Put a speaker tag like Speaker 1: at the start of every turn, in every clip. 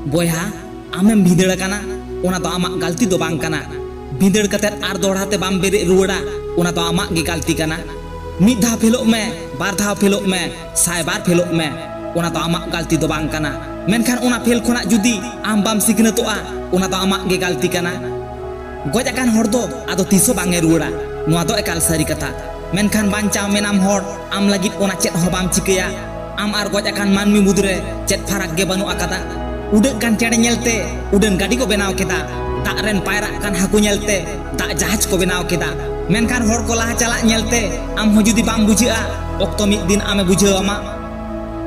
Speaker 1: boyha amem bhidar kana ona to amak galti do bang kana bhidar katet ar dohra te bam bere ruwada ona to amak ge galti kana mid dha phelok me bar dha phelok me sai bar phelok me ona to amak galti do bang kana menkhan ona phel khona judi am bam sikhnatoa ona to amak ge galti kana goj akan hor do ado tiso bange ruwada noa do ekal sari katha menkhan banchaw menam hor am lagit ona chet ho bam chikaya am ar goj akan manmi mudre chet farak ge banu akada udeuk kan cere nyelte udan gadi ko benaw keda tak ren pairak kan haku nyelte tak jahaj ko benaw keda menkhan hor ko laha chalak nyelte am ho judi bam bujia okto mid din ame bujeu ama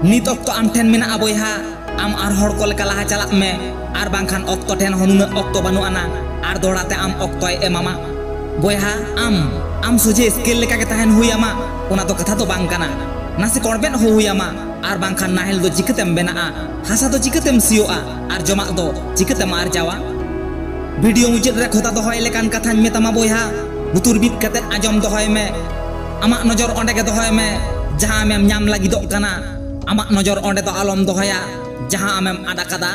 Speaker 1: nit okto am ten mena aboyha am ar hor ko leka laha chalak me ar bangkhan okto ten honuna okto banu ana ar dorate am oktoy emama boyha am soje skill leka ke tahen huyama ona to katha to bang kana nasi korben ho huyama ar bangkhan nahel do jikatem benaa hasa do jikatem sioa ar jomak do jikatem ar jawa video mujud re khota do hoy lekan kathañ metama boyha butur bit katet ajom do hoy me amak nojor onde ge do hoy me jaha amem nyam lagi do kana amak nojor onde do alom do hoya jaha amem ada kada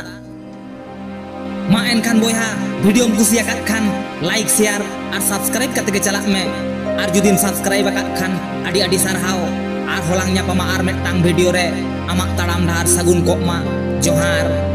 Speaker 1: ma enkan boyha video kusiakat khan like share ar subscribe kate ge chalak me ar judim subscribe akat khan adi adi sarhau ar holangnya pama ar metang video re amak taram dahar sagun kokma johar